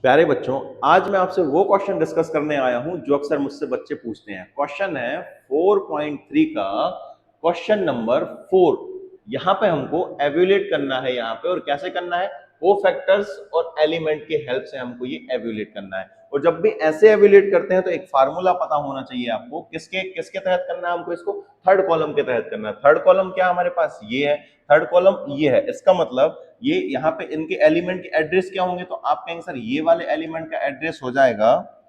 प्यारे बच्चों, आज मैं आपसे वो क्वेश्चन डिस्कस करने आया हूं जो अक्सर मुझसे बच्चे पूछते हैं। क्वेश्चन है 4.3 का क्वेश्चन नंबर 4। यहां पे हमको एवेल्यूएट करना है, यहां पे और कैसे करना है, वो फैक्टर्स और एलिमेंट की हेल्प से हमको ये एवेल्यूएट करना है। और जब भी ऐसे एवेल्यूएट करते हैं तो एक फार्मूला पता होना चाहिए आपको, किसके किसके तहत करना है हमको इसको, थर्ड कॉलम के तहत करना है। थर्ड कॉलम क्या हमारे पास, ये है, थर्ड कॉलम ये है। इसका मतलब ये यहाँ पे इनके एलिमेंट के एड्रेस क्या होंगे, तो आप कहेंगे सर ये वाले एलिमेंट का एड्रेस हो जाएगा,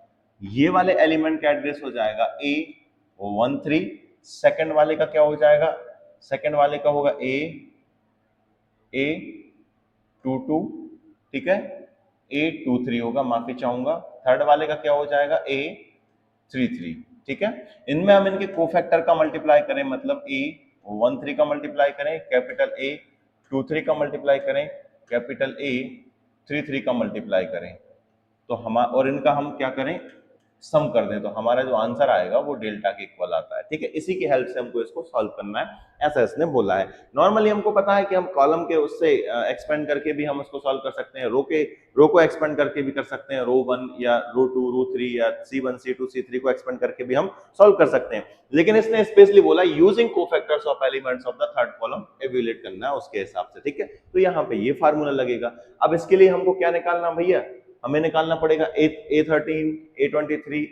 ये वाले एलिमेंट का एड्रेस हो जाएगा A13। सेकंड वाले का क्या हो जाएगा, सेकंड वाले का होगा A22, ठीक है, A23 होगा, माफी चाहूंगा। थर्ड वाले का क्या हो जाएगा, A33, ठीक है। इनमें हम इनके कोफैक्टर का मल्टीप्लाई करें, मतलब A13 का मल्टीप्लाई करें, कैपिटल A23 का मल्टीप्लाई करें, कैपिटल A33 का मल्टीप्लाई करें, तो हम और इनका हम क्या करें, सम कर दें, तो हमारा जो आंसर आएगा वो डेल्टा के इक्वल आता है, ठीक है। इसी की हेल्प से हमको इसको सॉल्व करना है, ऐसा इसने बोला है। नॉर्मली हमको पता है कि हम कॉलम के उससे एक्सपेंड करके भी हम उसको सॉल्व कर सकते हैं, रो को एक्सपेंड करके भी कर सकते हैं, रो 1 या रो 2 रो 3 या C1 C2 C3 को एक्सपेंड करके भी हम सॉल्व कर सकते हैं। लेकिन इसने स्पेशली बोला using cofactors of elements of the third column evaluate करना है उसके हिसाब से, ठीक है। तो यहाँ पे ये फार्मूला लगेगा। अब इसके लिए हमको क्या निकालना भैया, हमें निकालना पड़ेगा A13 A23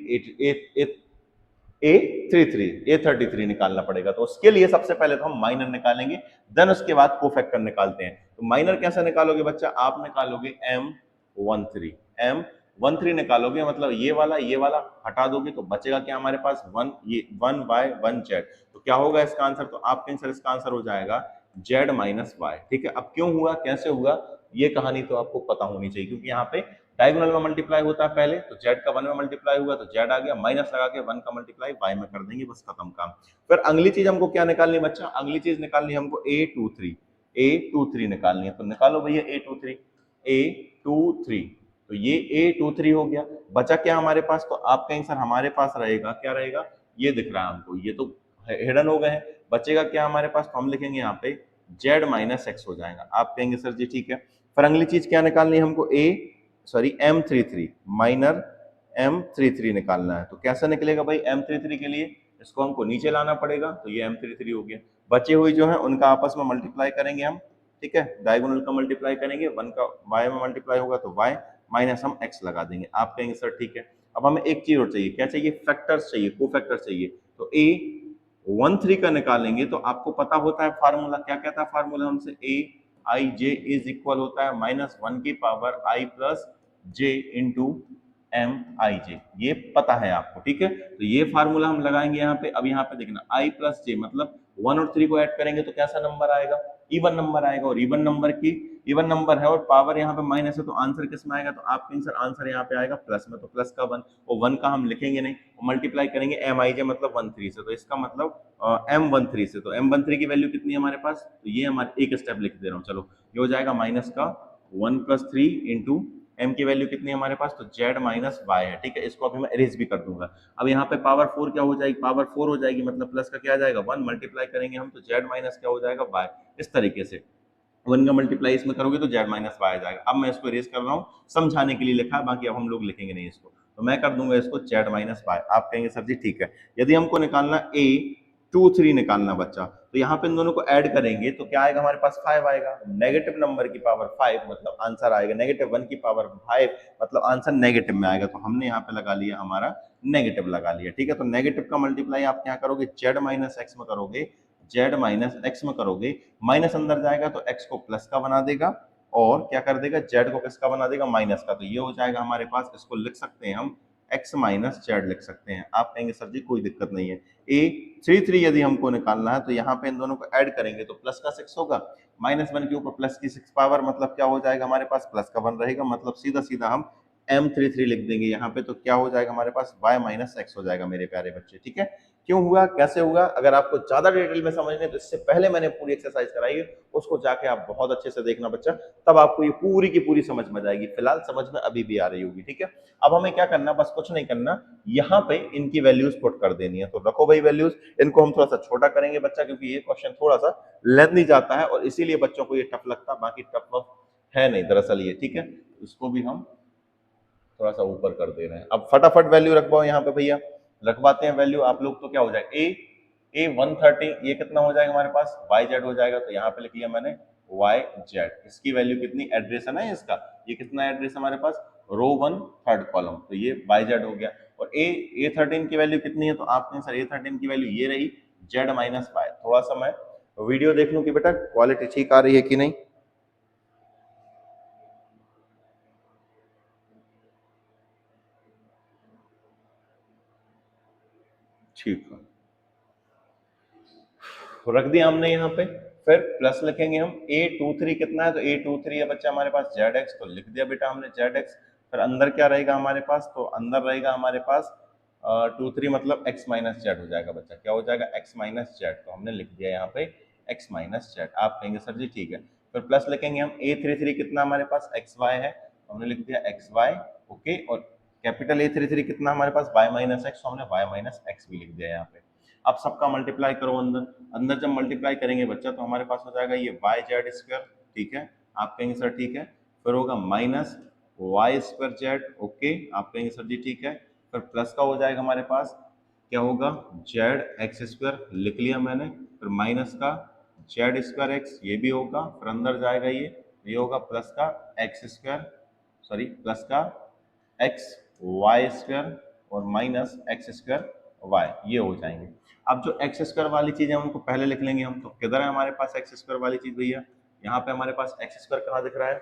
A33 निकालना पड़ेगा। तो उसके लिए सबसे पहले तो हम माइनर निकालेंगे, देन उसके बाद कोफैक्टर निकालते हैं। तो माइनर कैसे निकालोगे बच्चा, आप निकालोगे M13 निकालोगे, मतलब ये वाला हटा दोगे तो बचेगा क्या हमारे पास, 1, ये 1/1 Z। तो क्या होगा इसका आंसर, तो आपके आंसर, इसका आंसर हो जाएगा Z माइनस वाई, ठीक है। अब क्यों हुआ, कैसे हुआ, ये कहानी तो आपको पता होनी चाहिए, क्योंकि यहाँ पे डायगोनल में मल्टीप्लाई होता है पहले, तो जेड का 1 में मल्टीप्लाई हुआ तो जेड आ गया, माइनस लगा के 1 का मल्टीप्लाई वाई में कर देंगे, बस खत्म काम। फिर अगली चीज हमको क्या निकालनी बच्चा, अगली चीज निकालनी हमको A23 निकालनी है। तो निकालो भैया A23, तो ये A23 हो गया। बचा क्या हमारे पास, तो आप कहेंगे सर हमारे पास रहेगा, क्या रहेगा, ये दिख रहा है हमको, ये तो हिडन हो गए हैं। बचेगा क्या हमारे पास, तो हम लिखेंगे यहाँ पे जेड माइनस एक्स हो जाएगा। आप कहेंगे सर जी ठीक है। फिर अगली चीज क्या निकालनी है हमको, M33 माइनर M33 निकालना है। तो कैसा निकलेगा भाई, M33 के लिए इसको हमको नीचे लाना पड़ेगा, तो ये M33 हो गया। बचे हुए जो है उनका आपस में मल्टीप्लाई करेंगे हम, ठीक है, डायगोनल का मल्टीप्लाई करेंगे, 1 का y में मल्टीप्लाई होगा तो y माइनस हम x लगा देंगे। आप कहेंगे सर ठीक है। अब हमें एक चीज और चाहिए, क्या चाहिए, फैक्टर्स चाहिए, को फैक्टर चाहिए। तो A13 का निकालेंगे तो आपको पता होता है फार्मूला, क्या कहता है फार्मूला हमसे, Aij इज इक्वल होता है -1 की power i plus j into M ij, ये पता है आपको, ठीक है। तो ये फार्मूला हम लगाएंगे यहाँ पे। अब यहाँ पे देखना i प्लस j, मतलब 1 और 3 को ऐड करेंगे तो कैसा नंबर आएगा, इवन नंबर आएगा, और इवन नंबर है और पावर यहाँ पे माइनस है, तो आंसर किस में आएगा, तो आपके आंसर आंसर यहाँ पे आएगा प्लस में, तो प्लस का 1, और 1 का हम लिखेंगे नहीं, मल्टीप्लाई करेंगे MIJ मतलब 13 से, तो इसका मतलब M13 से। तो M13 की वैल्यू कितनी है हमारे पास, तो ये हमारे एक स्टेप लिख दे रहा हूँ, चलो ये हो जाएगा माइनस का 1+3 इंटू एम की वैल्यू कितनी है हमारे पास, तो जेड माइनस वाई है, ठीक है। इसको अभी मैं इरेज भी कर दूंगा। अब यहाँ पे पावर 4 क्या हो जाएगी, पावर 4 हो जाएगी, मतलब प्लस का क्या आ जाएगा 1, मल्टीप्लाई करेंगे हम तो जेड माइनस क्या हो जाएगा वाई। इस तरीके से 1 का मल्टीप्लाई इसमें करोगे तो जेड माइनस वाई आ जाएगा। अब मैं इसको इरेज कर रहा हूँ, समझाने के लिए लिखा है, बाकी अब हम लोग लिखेंगे नहीं इसको, तो मैं कर दूंगा इसको जेड माइनस वाई। आप कहेंगे सर जी ठीक है। यदि हमको निकालना A23 निकालना बच्चा, तो यहाँ पे इन दोनों को ऐड करेंगे तो क्या आएगा हमारे पास 5 आएगा, नेगेटिव नंबर की पावर 5 मतलब आंसर आएगा, -1 की पावर 5 मतलब आंसर नेगेटिव में आएगा, तो हमने यहाँ पे लगा लिया हमारा नेगेटिव लगा लिया, ठीक है। तो नेगेटिव का मल्टीप्लाई आप क्या करोगे, जेड माइनस एक्स में करोगे, जेड माइनस एक्स में करोगे, माइनस अंदर जाएगा तो एक्स को प्लस का बना देगा, और क्या कर देगा, जेड को किसका बना देगा, माइनस का। तो ये हो जाएगा हमारे पास, इसको लिख सकते हैं हम एक्स माइनस जेड लिख सकते हैं। आप कहेंगे सर जी कोई दिक्कत नहीं है। A33 यदि हमको निकालना है तो यहाँ पे इन दोनों को ऐड करेंगे तो प्लस का 6 होगा, -1 के ऊपर प्लस की 6 पावर, मतलब क्या हो जाएगा हमारे पास, प्लस का 1 रहेगा, मतलब सीधा सीधा हम M33 लिख देंगे यहाँ पे, तो क्या हो जाएगा हमारे पास y माइनस एक्स हो जाएगा मेरे प्यारे बच्चे, ठीक है। क्यों हुआ, कैसे हुआ, अगर आपको ज्यादा डिटेल में समझने तो इससे पहले मैंने पूरी एक्सरसाइज कराई है, उसको जाके आप बहुत अच्छे से देखना बच्चा, तब आपको ये पूरी की पूरी समझ में जाएगी। फिलहाल समझ में अभी भी आ रही होगी, ठीक है। अब हमें क्या करना, बस कुछ नहीं करना, यहाँ पे इनकी वैल्यूज पुट कर देनी है। तो रखो भाई वैल्यूज, इनको हम थोड़ा सा छोटा करेंगे बच्चा, क्योंकि ये क्वेश्चन थोड़ा सा लेंथी जाता है और इसीलिए बच्चों को ये टफ लगता है, बाकी टफ है नहीं दरअसल ये, ठीक है। इसको भी हम थोड़ा सा ऊपर कर दे रहे हैं। अब फटाफट वैल्यू रखवाओ यहाँ पे भैया, रखवाते हैं वैल्यू आप लोग। तो क्या हो जाएगा, ए 130, ये कितना हो जाएगा हमारे पास, वाई जेड हो जाएगा। तो यहाँ पे लिख लिया मैंने वाई जेड। इसकी वैल्यू कितनी, एड्रेस है ना इसका, ये कितना एड्रेस हमारे पास, रो 1 थर्ड कॉलम, तो ये वाई जेड हो गया। और ए 13 की वैल्यू कितनी है, तो आपने सर A13 की वैल्यू ये रही जेड माइनस वाई। थोड़ा सा मैं वीडियो देख लूं कि बेटा क्वालिटी ठीक आ रही है कि नहीं। ठीक है, रख दिया हमने यहाँ पे। फिर प्लस लिखेंगे हम, A23 कितना है, तो A23 है बच्चा हमारे पास जेड एक्स, तो लिख दिया बेटा हमने जेड एक्स। फिर अंदर क्या रहेगा हमारे पास, तो अंदर रहेगा हमारे पास 23 मतलब एक्स माइनस जेड हो जाएगा बच्चा, क्या हो जाएगा, एक्स माइनस जेड। तो हमने लिख दिया यहाँ पे एक्स माइनस जेड। आप कहेंगे सर जी ठीक है। फिर प्लस लिखेंगे हम, A33 कितना हमारे पास एक्स वाई है, तो हमने लिख दिया एक्स वाई, ओके। और कैपिटल A33 कितना हमारे पास वाई माइनस एक्स, तो हमने वाई माइनस एक्स भी लिख दिया यहाँ पे। अब सबका मल्टीप्लाई करो अंदर, अंदर जब मल्टीप्लाई करेंगे बच्चा तो हमारे पास हो जाएगा ये वाई जेड स्क्वायर, ठीक है। आप कहेंगे सर ठीक है। फिर होगा minus Y square Z, okay. आप कहेंगे सर जी ठीक है। फिर प्लस का हो जाएगा हमारे पास, क्या होगा, जेड एक्स स्क्वायर, लिख लिया मैंने। फिर माइनस का जेड स्क्वायर एक्स, ये भी होगा। फिर अंदर जाएगा ये होगा प्लस का एक्स स्क्वायर, सॉरी प्लस का एक्स वाई स्क्वायर और माइनस एक्स स्क्वायर वाई, ये हो जाएंगे। अब जो एक्स स्क्वायर वाली चीज है उनको पहले लिख लेंगे हम। तो किधर है हमारे पास एक्स स्क्वायर वाली चीज भैया, यहाँ पे हमारे पास एक्स स्क्वायर कहाँ दिख रहा है,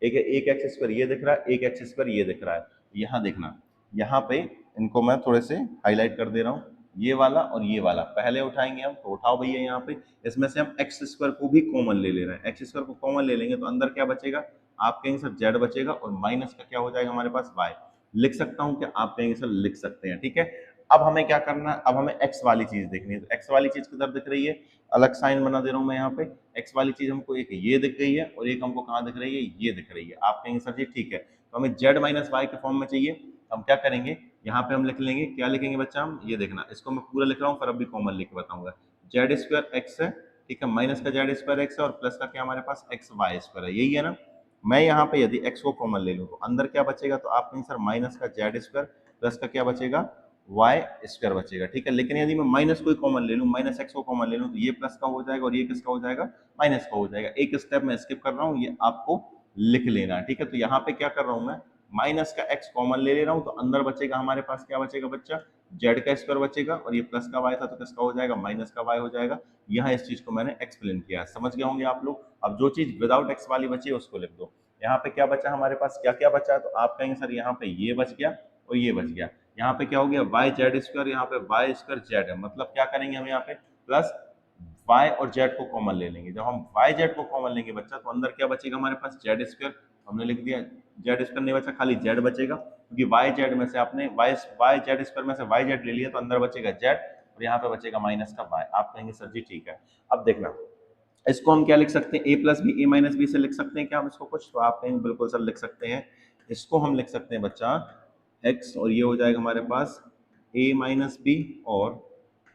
एक एक्स स्क्वायर ये दिख रहा है, एक एक्स स्क्वायर ये दिख रहा है। यहाँ देखना, यहाँ पे इनको मैं थोड़े से हाईलाइट कर दे रहा हूँ, ये वाला और ये वाला पहले उठाएंगे हम। तो उठाओ भैया यहाँ पे, इसमें से हम एक्स स्क्वायर को भी कॉमन ले रहे हैं। एक्स स्क्वायर को कॉमन ले लेंगे तो अंदर क्या बचेगा, आप कहेंगे सर जेड बचेगा और माइनस का क्या हो जाएगा हमारे पास वाई। लिख सकता हूँ क्या, आप कहेंगे सर लिख सकते हैं, ठीक है। अब हमें क्या करना है, अब हमें एक्स वाली चीज देखनी है। तो एक्स वाली चीज किधर दिख रही है, अलग साइन बना दे रहा हूँ मैं यहाँ पे। एक्स वाली चीज हमको एक ये दिख गई है और एक हमको कहाँ दिख रही है, ये दिख रही है। आप कहेंगे सर जी ठीक है, तो हमें जेड माइनस वाई के फॉर्म में चाहिए। हम क्या करेंगे, यहाँ पे हम लिख लेंगे, क्या लिखेंगे बच्चा हम, ये देखना, इसको मैं पूरा लिख रहा हूँ फिर अभी कॉमन लिख के बताऊंगा। जेड स्क्वायर एक्स है, ठीक है, माइनस का जेड स्क्वायर एक्स है और प्लस का क्या हमारे पास एक्स वाई स्क्वायर है, यही है ना। मैं यहाँ पे यदि x को कॉमन ले लूँ तो अंदर क्या बचेगा, तो आप कहेंगे सर माइनस का जेड स्क्वायर प्लस का क्या बचेगा, वाई स्क्वायर बचेगा, ठीक है। लेकिन यदि मैं माइनस को ही कॉमन ले लूँ, माइनस एक्स को कॉमन ले लूँ, तो ये प्लस का हो जाएगा और ये किसका हो जाएगा, माइनस का हो जाएगा। एक स्टेप मैं स्किप कर रहा हूँ, ये आपको लिख लेना है, ठीक है। तो यहाँ पे क्या कर रहा हूँ मैं, माइनस का एक्स कॉमन ले रहा हूँ, तो अंदर बचेगा हमारे पास क्या बचेगा बच्चा, जेड का स्क्वायर बचेगा और ये प्लस का वाई था तो किसका हो जाएगा, माइनस का वाई हो जाएगा। यहाँ इस चीज को मैंने एक्सप्लेन किया, समझ गए होंगे आप लोग। अब जो चीज विदाउट एक्स वाली बची है उसको लिख दो। यहाँ पे क्या बचा हमारे पास, क्या क्या बचा है, तो आप कहेंगे सर यहाँ पे ये बच गया और ये बच गया। यहाँ पे क्या हो गया, वाई जेड स्क्वायर, यहाँ पे वाई स्क्वायर जेड है, मतलब क्या करेंगे हम यहाँ पे प्लस वाई और जेड को कॉमन ले लेंगे। जब हम वाई जेड को कॉमन लेंगे बच्चा तो अंदर क्या बचेगा हमारे पास, जेड स्क्वायर, हमने लिख दिया जेड स्क्वायर नहीं बचा, खाली जेड बचेगा, क्योंकि वाई जेड में से आपने वाई जेड स्क्वायर में से वाई जेड ले लिया, तो अंदर बचेगा जेड और यहाँ पे बचेगा माइनस का वाई। आप कहेंगे सर जी ठीक है। अब देखना, इसको हम क्या लिख सकते हैं, ए प्लस बी, ए माइनस बी से लिख सकते हैं क्या हम इसको कुछ, तो आप कहेंगे बिल्कुल सर लिख सकते हैं। इसको हम लिख सकते हैं बच्चा एक्स और ये हो जाएगा हमारे पास ए माइनस बी और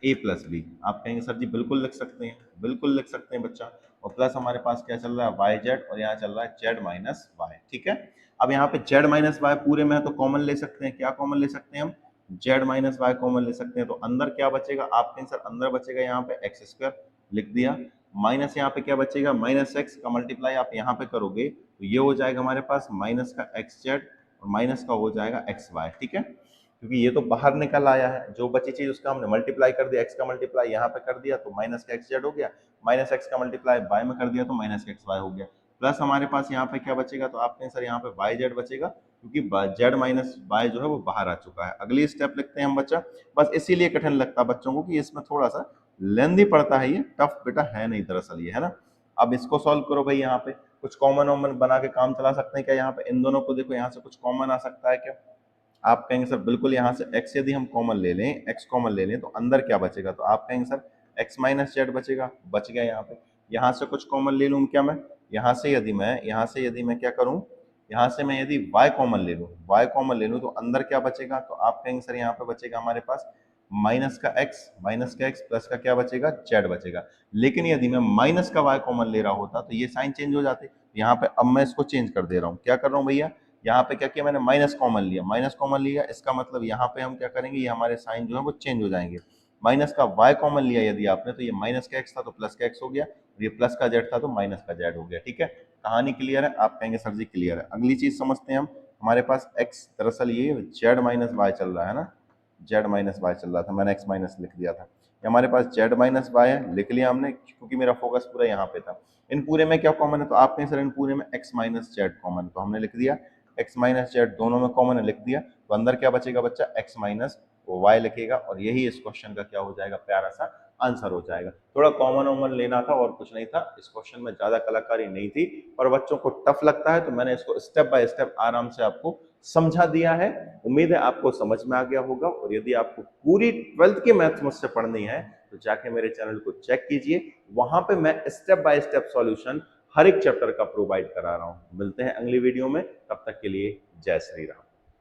ए प्लस बी। आप कहेंगे सर जी बिल्कुल लिख सकते हैं, बिल्कुल लिख सकते हैं बच्चा। और प्लस हमारे पास क्या चल रहा है, वाई जेड, और यहाँ चल रहा है जेड माइनस वाई, ठीक है। अब यहाँ पे जेड माइनस वाई पूरे में है तो कॉमन ले सकते हैं, क्या कॉमन ले सकते हैं हम, जेड माइनस वाई कॉमन ले सकते हैं। तो अंदर क्या बचेगा, आप कहेंगे सर अंदर बचेगा यहाँ पे एक्स स्क्वायर, लिख दिया, माइनस यहाँ पे क्या बचेगा, माइनस एक्स का मल्टीप्लाई आप यहाँ पे करोगे तो ये हो जाएगा हमारे पास माइनस का एक्स जेड और माइनस का हो जाएगा एक्स वाई, ठीक है। क्योंकि ये तो बाहर निकल आया है, जो बची चीज उसका हमने मल्टीप्लाई कर दिया, एक्स का मल्टीप्लाई यहाँ पे कर दिया तो माइनस का एक्स जेड हो गया, माइनस एक्स का मल्टीप्लाई वाई में कर दिया तो माइनस का एक्स वाई हो गया। प्लस हमारे पास यहाँ पे क्या बचेगा, तो आप कहें सर यहाँ पे वाई जेड बचेगा, क्योंकि जेड माइनस वाई जो है वो बाहर आ चुका है। अगली स्टेप लिखते हैं हम बच्चा, बस इसीलिए कठिन लगता है बच्चों को कि इसमें थोड़ा सा लेंदी पड़ता है, ये टफ बेटा है नहीं दरअसल ये, है ना। अब इसको सॉल्व करो भाई, यहाँ पे कुछ कॉमन वॉमन बना के काम चला सकते हैं क्या, यहाँ पे इन दोनों को देखो, यहाँ से कुछ कॉमन आ सकता है क्या। आप कहेंगे सर बिल्कुल, यहाँ से x यदि हम कॉमन ले लें, x कॉमन ले लें तो अंदर क्या बचेगा, तो आप कहेंगे सर x माइनस जेड बचेगा, बच गया यहाँ पे। यहाँ से कुछ कॉमन ले लूँ क्या मैं, यहाँ से यदि मैं क्या करूँ, यहाँ से मैं यदि y कॉमन ले लूँ, y कॉमन ले लूँ तो अंदर क्या बचेगा, तो आप कहेंगे सर यहाँ पे बचेगा हमारे पास माइनस का x प्लस का क्या बचेगा, जेड बचेगा। लेकिन यदि मैं माइनस का y कॉमन ले रहा होता तो ये साइन चेंज हो जाते। यहाँ पे अब मैं इसको चेंज कर दे रहा हूँ, क्या कर रहा हूँ भैया, यहाँ पे क्या किया मैंने, माइनस कॉमन लिया, माइनस कॉमन लिया, इसका मतलब यहाँ पे हम क्या करेंगे, ये हमारे साइन जो है वो चेंज हो जाएंगे। माइनस का y कॉमन लिया यदि आपने, तो ये माइनस का x था तो प्लस का x हो गया, ये प्लस का z था तो माइनस का z हो गया। ठीक है, कहानी क्लियर है? आप कहेंगे सर जी क्लियर है। अगली चीज समझते हैं हम। हमारे पास x, दरअसल ये z माइनस वाई चल रहा है ना, z माइनस वाई चल रहा था, मैंने x माइनस लिख दिया था। ये हमारे पास z माइनस वाई है, लिख लिया हमने क्योंकि मेरा फोकस पूरा यहाँ पे था। इन पूरे में क्या कॉमन है, तो आप कहें सर इन पूरे में x माइनस जेड कॉमन, तो हमने लिख दिया x माइनस जेड, दोनों में कॉमन है, लिख दिया। तो अंदर क्या बचेगा बच्चा, x माइनस वाई लिखेगा, और यही इस क्वेश्चन का क्या हो जाएगा, प्यारा सा आंसर हो जाएगा। थोड़ा कॉमन वॉमन लेना था और कुछ नहीं था, इस क्वेश्चन में ज्यादा कलाकारी नहीं थी, और बच्चों को टफ लगता है तो मैंने इसको स्टेप बाय स्टेप आराम से आपको समझा दिया है। उम्मीद है आपको समझ में आ गया होगा, और यदि आपको पूरी 12th की मैथ मुझसे पढ़नी है तो जाके मेरे चैनल को चेक कीजिए, वहां पे मैं स्टेप बाय स्टेप सॉल्यूशन हर एक चैप्टर का प्रोवाइड करा रहा हूं। मिलते हैं अगली वीडियो में, तब तक के लिए जय श्री राम।